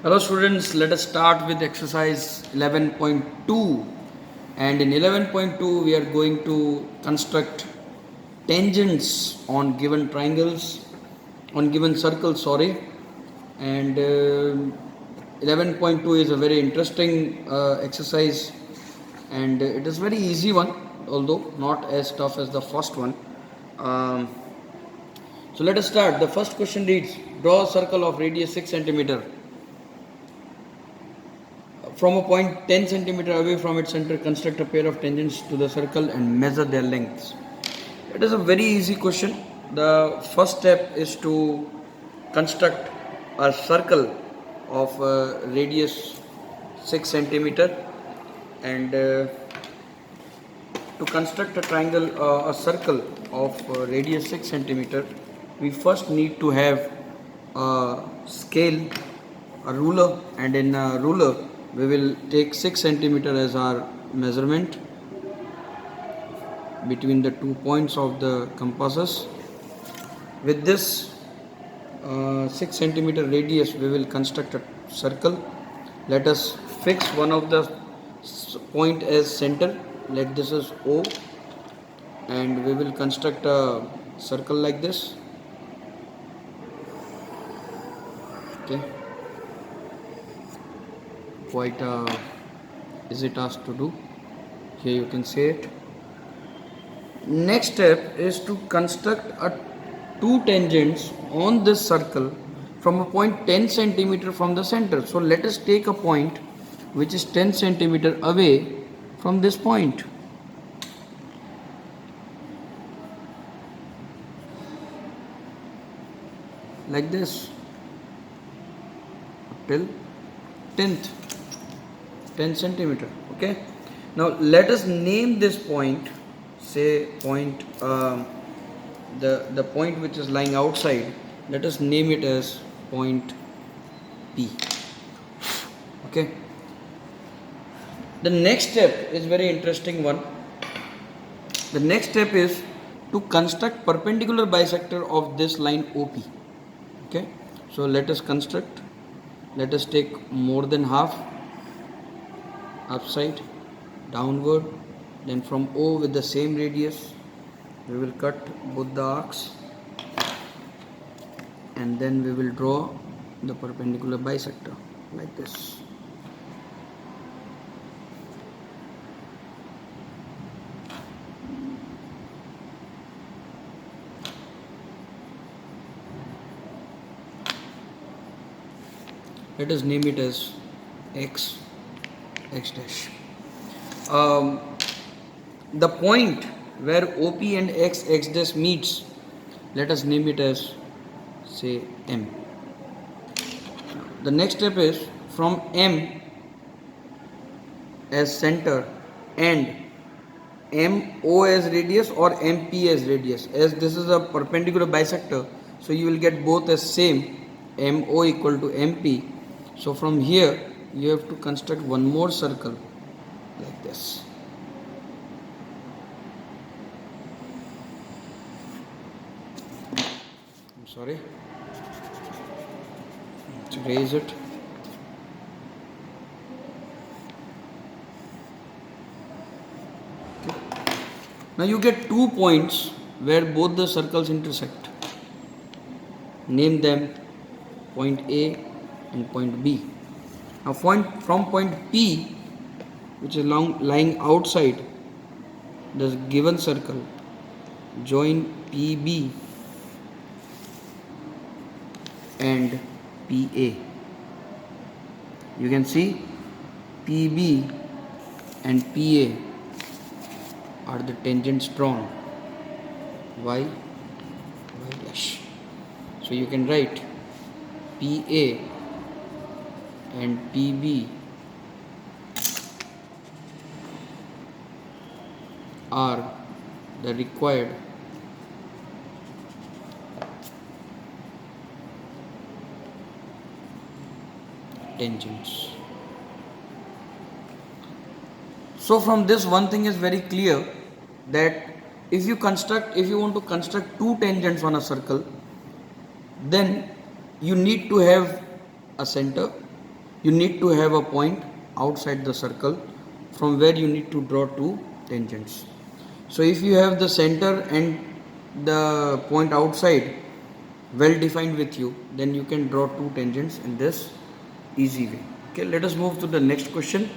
Hello students, let us start with exercise 11.2, and in 11.2 we are going to construct tangents on given triangles, on given circles, sorry. And 11.2 is a very interesting exercise, and it is very easy one, although not as tough as the first one. So let us start. The first question reads, draw a circle of radius 6 centimeter from a point 10 centimeter away from its center. Construct a pair of tangents to the circle and measure their lengths. It is a very easy question. The first step is to construct a circle of radius 6 centimeter, and to construct a triangle, a circle of radius 6 centimeter, we first need to have a scale, a ruler, and in a ruler we will take 6 centimeter as our measurement between the 2 points of the compasses. With this 6 centimeter radius we will construct a circle. Let us fix one of the point as center. Let this as O, and we will construct a circle like this. Okay, quite easy task to do. Here you can see it. Next step is to construct a two tangents on this circle from a point 10 centimeter from the center. So let us take a point which is 10 centimeter away from this point. Like this, till 10 centimeter. Okay, now let us name this point, say point, the point which is lying outside, let us name it as point P. Okay, the next step is very interesting one. The next step is to construct perpendicular bisector of this line OP. Okay, so let us construct. Let us take more than half, upside, downward, then from O with the same radius we will cut both the arcs, and then we will draw the perpendicular bisector like this. Let us name it as x dash. The point where OP and x dash meets, let us name it as, say, M. The next step is from M as center and MO as radius or MP as radius. As this is a perpendicular bisector, so you will get both as same, MO equal to MP. So from here you have to construct one more circle like this. I'm sorry, let's erase it. Okay. Now you get 2 points where both the circles intersect. Name them point A and point B. Now from point P, which is lying outside the given circle, join PB and PA. You can see PB and PA are the tangents drawn. Y dash. So you can write PA and PB are the required tangents. So from this, one thing is very clear, that if you want to construct two tangents on a circle, then you need to have a center you need to have a point outside the circle from where you need to draw two tangents. So if you have the center and the point outside well defined with you, then you can draw two tangents in this easy way. Okay, let us move to the next question.